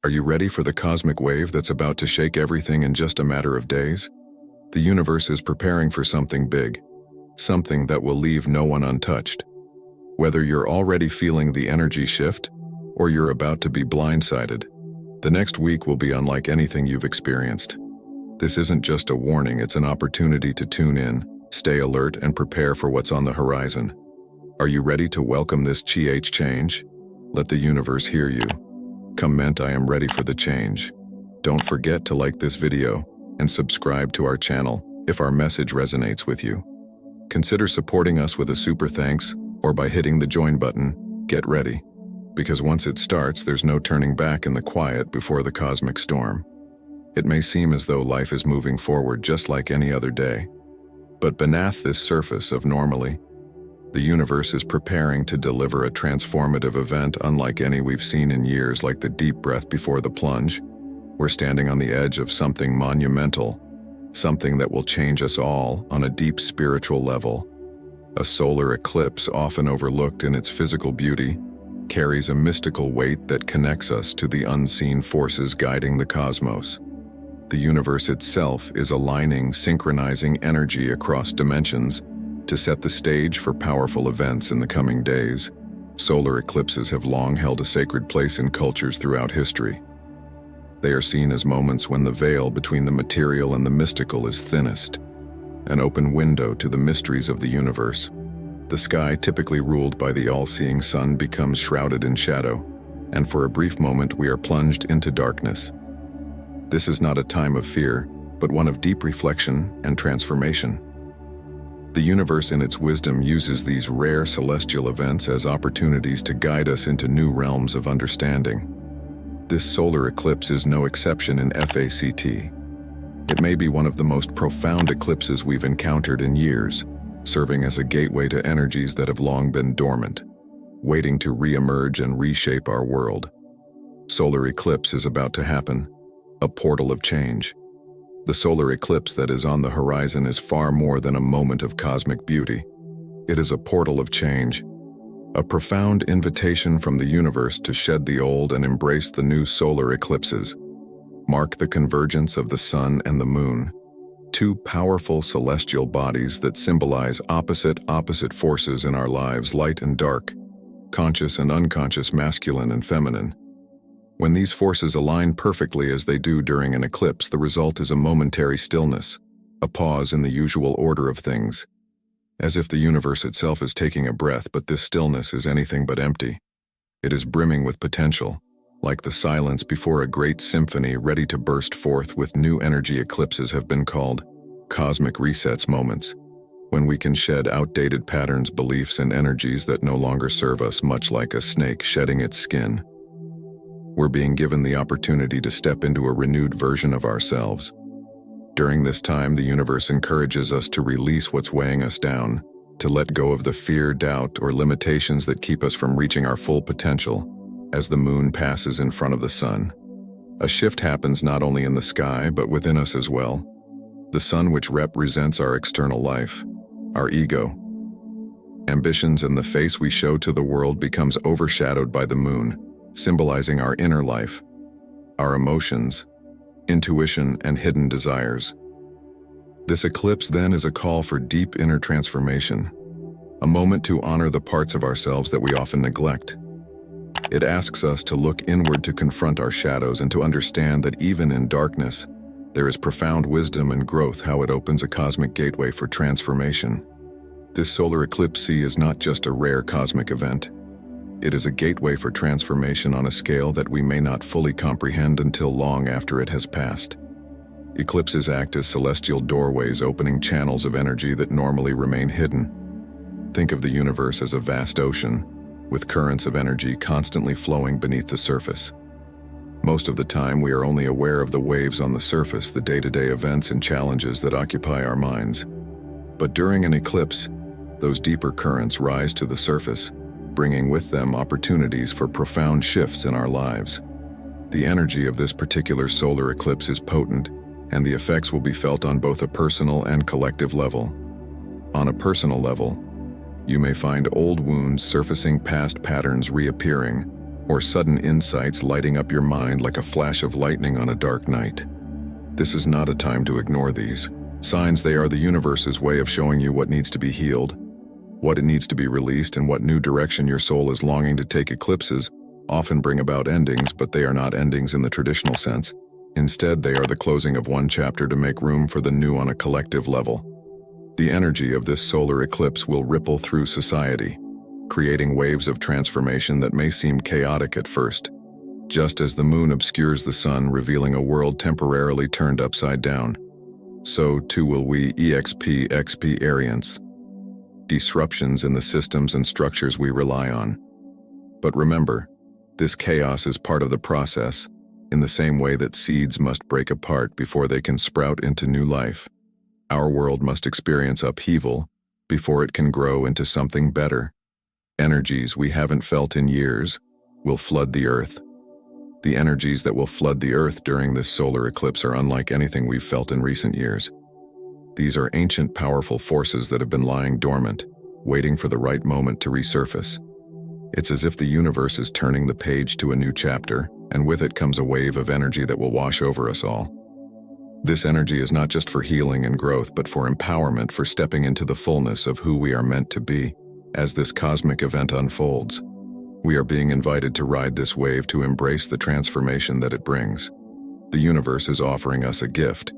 Are you ready for the cosmic wave that's about to shake everything in just a matter of days? The universe is preparing for something big, something that will leave no one untouched. Whether you're already feeling the energy shift, or you're about to be blindsided, the next week will be unlike anything you've experienced. This isn't just a warning, it's an opportunity to tune in, stay alert, and prepare for what's on the horizon. Are you ready to welcome this change? Let the universe hear you. Comment, "I am ready for the change." Don't forget to like this video and subscribe to our channel if our message resonates with you. Consider supporting us with a super thanks or by hitting the join button. Get ready, because once it starts, there's no turning back in the quiet before the cosmic storm. It may seem as though life is moving forward just like any other day, but beneath this surface of normally, the universe is preparing to deliver a transformative event unlike any we've seen in years, like the deep breath before the plunge. We're standing on the edge of something monumental, something that will change us all on a deep spiritual level. A solar eclipse, often overlooked in its physical beauty, carries a mystical weight that connects us to the unseen forces guiding the cosmos. The universe itself is aligning, synchronizing energy across dimensions to set the stage for powerful events in the coming days. Solar eclipses have long held a sacred place in cultures throughout history. They are seen as moments when the veil between the material and the mystical is thinnest, an open window to the mysteries of the universe. The sky, typically ruled by the all-seeing sun, becomes shrouded in shadow, and for a brief moment we are plunged into darkness. This is not a time of fear, but one of deep reflection and transformation. The universe, in its wisdom, uses these rare celestial events as opportunities to guide us into new realms of understanding. This solar eclipse is no exception in fact. It may be one of the most profound eclipses we've encountered in years, serving as a gateway to energies that have long been dormant, waiting to re-emerge and reshape our world. Solar eclipse is about to happen, a portal of change. The solar eclipse that is on the horizon is far more than a moment of cosmic beauty. It is a portal of change, a profound invitation from the universe to shed the old and embrace the new. Solar eclipses mark the convergence of the sun and the moon, two powerful celestial bodies that symbolize opposite forces in our lives: light and dark, conscious and unconscious, masculine and feminine. When these forces align perfectly as they do during an eclipse, the result is a momentary stillness, a pause in the usual order of things, as if the universe itself is taking a breath. But this stillness is anything but empty. It is brimming with potential, like the silence before a great symphony ready to burst forth with new energy. Eclipses have been called cosmic resets, moments when we can shed outdated patterns, beliefs, and energies that no longer serve us, much like a snake shedding its skin. We're being given the opportunity to step into a renewed version of ourselves. During this time, the universe encourages us to release what's weighing us down, to let go of the fear, doubt, or limitations that keep us from reaching our full potential. As the moon passes in front of the sun, a shift happens not only in the sky, but within us as well. The sun, which represents our external life, our ego, ambitions, and the face we show to the world, becomes overshadowed by the moon, symbolizing our inner life, our emotions, intuition, and hidden desires. This eclipse then is a call for deep inner transformation, a moment to honor the parts of ourselves that we often neglect. It asks us to look inward, to confront our shadows, and to understand that even in darkness, there is profound wisdom and growth. How it opens a cosmic gateway for transformation. This solar eclipse is not just a rare cosmic event. It is a gateway for transformation on a scale that we may not fully comprehend until long after it has passed. Eclipses act as celestial doorways, opening channels of energy that normally remain hidden. Think of the universe as a vast ocean, with currents of energy constantly flowing beneath the surface. Most of the time, we are only aware of the waves on the surface, the day-to-day events and challenges that occupy our minds. But during an eclipse, those deeper currents rise to the surface, bringing with them opportunities for profound shifts in our lives. The energy of this particular solar eclipse is potent, and the effects will be felt on both a personal and collective level. On a personal level, you may find old wounds surfacing, past patterns reappearing, or sudden insights lighting up your mind like a flash of lightning on a dark night. This is not a time to ignore these signs. They are the universe's way of showing you what needs to be healed, what it needs to be released, and what new direction your soul is longing to take. Eclipses often bring about endings, but they are not endings in the traditional sense. Instead, they are the closing of one chapter to make room for the new on a collective level. The energy of this solar eclipse will ripple through society, creating waves of transformation that may seem chaotic at first. Just as the moon obscures the sun, revealing a world temporarily turned upside down, so too will we experience disruptions in the systems and structures we rely on. But remember, this chaos is part of the process, in the same way that seeds must break apart before they can sprout into new life. Our world must experience upheaval before it can grow into something better. Energies we haven't felt in years will flood the earth. The energies that will flood the earth during this solar eclipse are unlike anything we've felt in recent years. These are ancient, powerful forces that have been lying dormant, waiting for the right moment to resurface. It's as if the universe is turning the page to a new chapter, and with it comes a wave of energy that will wash over us all. This energy is not just for healing and growth, but for empowerment, for stepping into the fullness of who we are meant to be. As this cosmic event unfolds, we are being invited to ride this wave, to embrace the transformation that it brings. The universe is offering us a gift,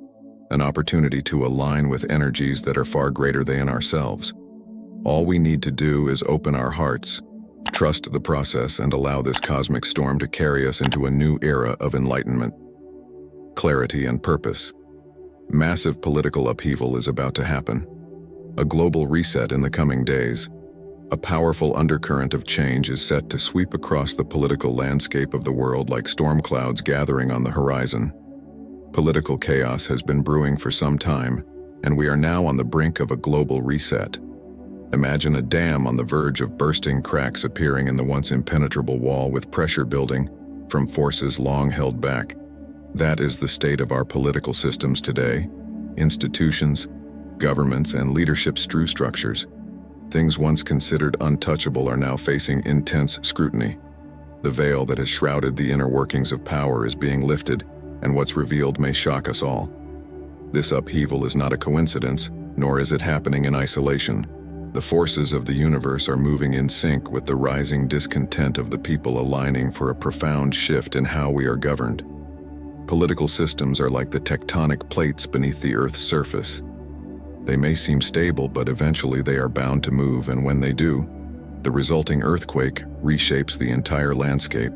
an opportunity to align with energies that are far greater than ourselves. All we need to do is open our hearts, trust the process, and allow this cosmic storm to carry us into a new era of enlightenment, clarity, and purpose. Massive political upheaval is about to happen. A global reset in the coming days. A powerful undercurrent of change is set to sweep across the political landscape of the world like storm clouds gathering on the horizon. Political chaos has been brewing for some time, and we are now on the brink of a global reset. Imagine a dam on the verge of bursting, cracks appearing in the once impenetrable wall, with pressure building from forces long held back. That is the state of our political systems today. Institutions, governments, and leadership structures. Things once considered untouchable are now facing intense scrutiny. The veil that has shrouded the inner workings of power is being lifted, and what's revealed may shock us all. This upheaval is not a coincidence, nor is it happening in isolation. The forces of the universe are moving in sync with the rising discontent of the people, aligning for a profound shift in how we are governed. Political systems are like the tectonic plates beneath the Earth's surface. They may seem stable, but eventually they are bound to move, and when they do, the resulting earthquake reshapes the entire landscape.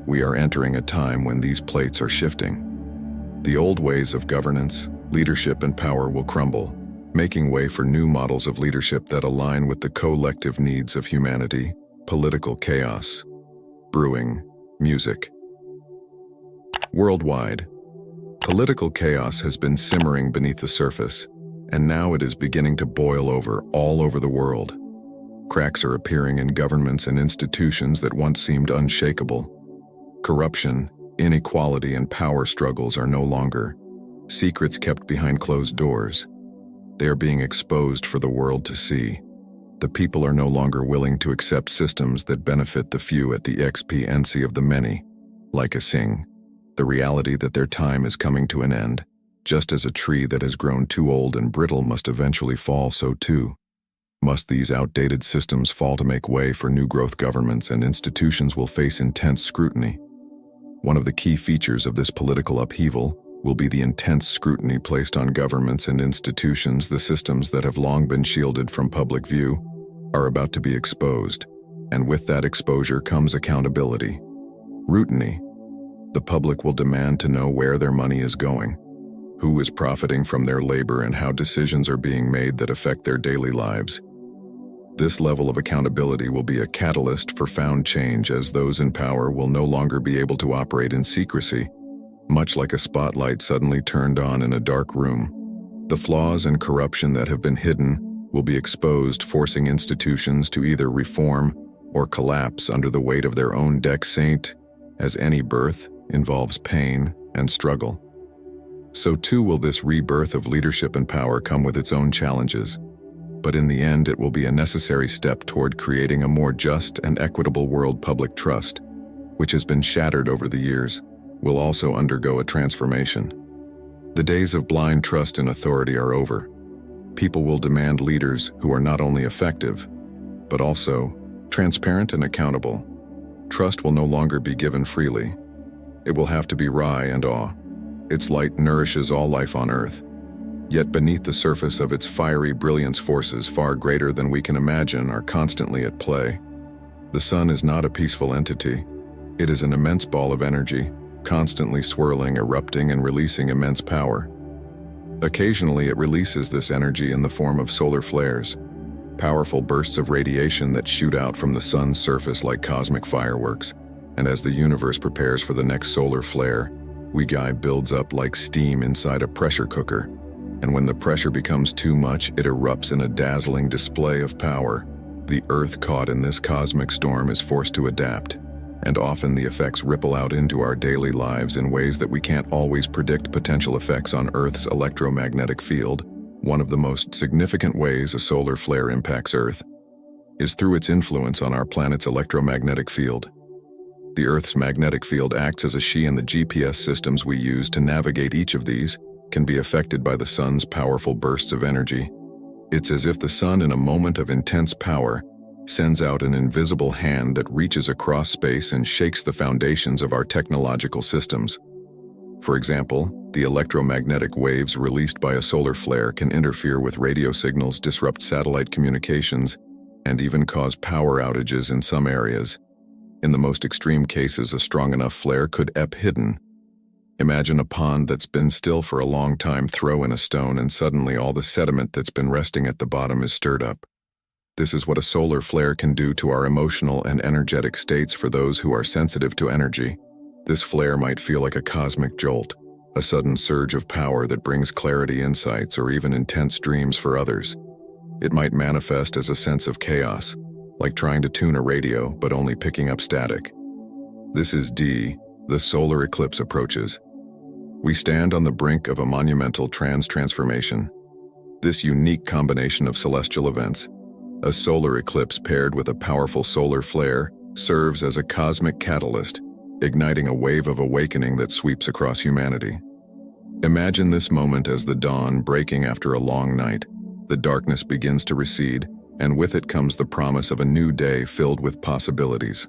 We are entering a time when these plates are shifting. The old ways of governance, leadership, and power will crumble, making way for new models of leadership that align with the collective needs of humanity. Political chaos. Brewing. Music. Worldwide, political chaos has been simmering beneath the surface, and now it is beginning to boil over all over the world. Cracks are appearing in governments and institutions that once seemed unshakable. Corruption, inequality, and power struggles are no longer secrets kept behind closed doors. They are being exposed for the world to see. The people are no longer willing to accept systems that benefit the few at the expense of the many. Like a sing, the reality that their time is coming to an end. Just as a tree that has grown too old and brittle must eventually fall, so too must these outdated systems fall to make way for new growth. Governments and institutions will face intense scrutiny. One of the key features of this political upheaval will be the intense scrutiny placed on governments and institutions. The systems that have long been shielded from public view are about to be exposed, and with that exposure comes accountability. Scrutiny. The public will demand to know where their money is going, who is profiting from their labor, and how decisions are being made that affect their daily lives. This level of accountability will be a catalyst for profound change, as those in power will no longer be able to operate in secrecy. Much like a spotlight suddenly turned on in a dark room, the flaws and corruption that have been hidden will be exposed, forcing institutions to either reform or collapse under the weight of their own deceit. As any birth involves pain and struggle, so too will this rebirth of leadership and power come with its own challenges. But in the end, it will be a necessary step toward creating a more just and equitable world. Public trust. which has been shattered over the years, will also undergo a transformation. The days of blind trust in authority are over. People will demand leaders who are not only effective, but also transparent and accountable. Trust will no longer be given freely. It will have to be raw and awe. Its light nourishes all life on Earth. Yet beneath the surface of its fiery brilliance, forces far greater than we can imagine are constantly at play. The sun is not a peaceful entity. It is an immense ball of energy, constantly swirling, erupting, and releasing immense power. Occasionally it releases this energy in the form of solar flares, powerful bursts of radiation that shoot out from the sun's surface like cosmic fireworks. And as the universe prepares for the next solar flare, Wegai builds up like steam inside a pressure cooker. And when the pressure becomes too much, it erupts in a dazzling display of power. The Earth, caught in this cosmic storm, is forced to adapt. And often the effects ripple out into our daily lives in ways that we can't always predict. Potential effects on Earth's electromagnetic field. One of the most significant ways a solar flare impacts Earth is through its influence on our planet's electromagnetic field. The Earth's magnetic field acts as a she, and the GPS systems we use to navigate each of these can be affected by the sun's powerful bursts of energy. It's as if the sun, in a moment of intense power, sends out an invisible hand that reaches across space and shakes the foundations of our technological systems. For example, the electromagnetic waves released by a solar flare can interfere with radio signals, disrupt satellite communications, and even cause power outages in some areas. In the most extreme cases, a strong enough flare could ebb hidden. Imagine a pond that's been still for a long time. Throw in a stone and suddenly all the sediment that's been resting at the bottom is stirred up. This is what a solar flare can do to our emotional and energetic states. For those who are sensitive to energy, this flare might feel like a cosmic jolt, a sudden surge of power that brings clarity, insights, or even intense dreams. For others, it might manifest as a sense of chaos, like trying to tune a radio but only picking up static. This is the solar eclipse approaches. We stand on the brink of a monumental transformation. This unique combination of celestial events, a solar eclipse paired with a powerful solar flare, serves as a cosmic catalyst, igniting a wave of awakening that sweeps across humanity. Imagine this moment as the dawn breaking after a long night. The darkness begins to recede, and with it comes the promise of a new day filled with possibilities.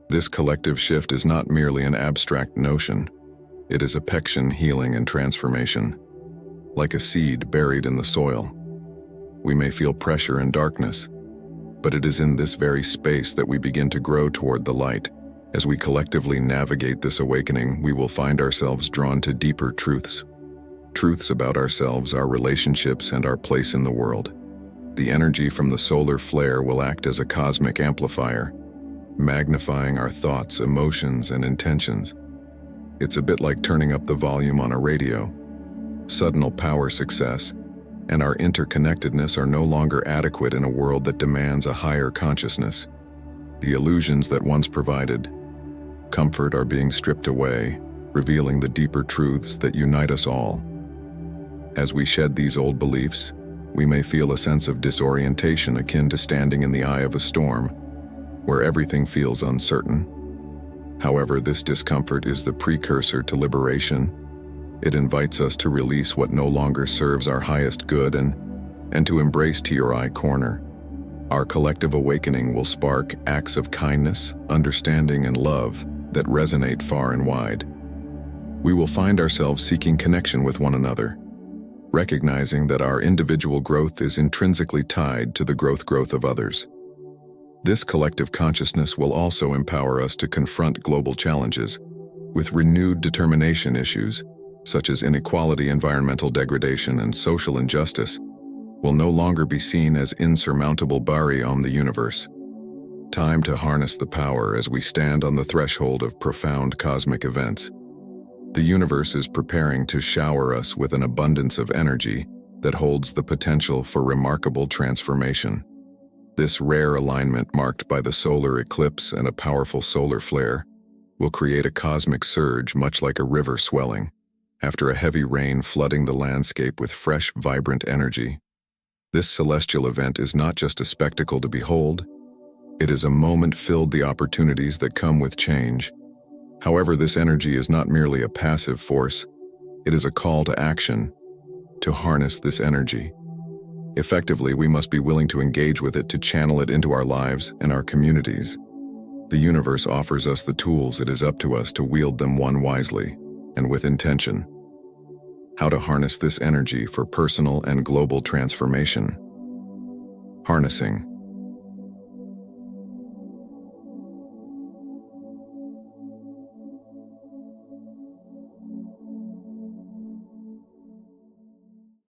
This collective shift is not merely an abstract notion. It is affection, healing, and transformation. Like a seed buried in the soil, we may feel pressure and darkness, but it is in this very space that we begin to grow toward the light. As we collectively navigate this awakening, we will find ourselves drawn to deeper truths. Truths about ourselves, our relationships, and our place in the world. The energy from the solar flare will act as a cosmic amplifier, magnifying our thoughts, emotions, and intentions. It's a bit like turning up the volume on a radio. Sudden power success, and our interconnectedness are no longer adequate in a world that demands a higher consciousness. The illusions that once provided comfort are being stripped away, revealing the deeper truths that unite us all. As we shed these old beliefs, we may feel a sense of disorientation akin to standing in the eye of a storm, where everything feels uncertain. However, this discomfort is the precursor to liberation. It invites us to release what no longer serves our highest good and to embrace TRI Corner. Our collective awakening will spark acts of kindness, understanding, and love that resonate far and wide. We will find ourselves seeking connection with one another, recognizing that our individual growth is intrinsically tied to the growth of others. This collective consciousness will also empower us to confront global challenges with renewed determination. Issues such as inequality, environmental degradation, and social injustice will no longer be seen as insurmountable barriers on the universe. Time to harness the power as we stand on the threshold of profound cosmic events. The universe is preparing to shower us with an abundance of energy that holds the potential for remarkable transformation. This rare alignment, marked by the solar eclipse and a powerful solar flare, will create a cosmic surge much like a river swelling after a heavy rain, flooding the landscape with fresh, vibrant energy. This celestial event is not just a spectacle to behold, it is a moment filled with the opportunities that come with change. However, this energy is not merely a passive force, it is a call to action. To harness this energy effectively, we must be willing to engage with it, to channel it into our lives and our communities. The universe offers us the tools. It is up to us to wield them one wisely and with intention. How to harness this energy for personal and global transformation. Harnessing.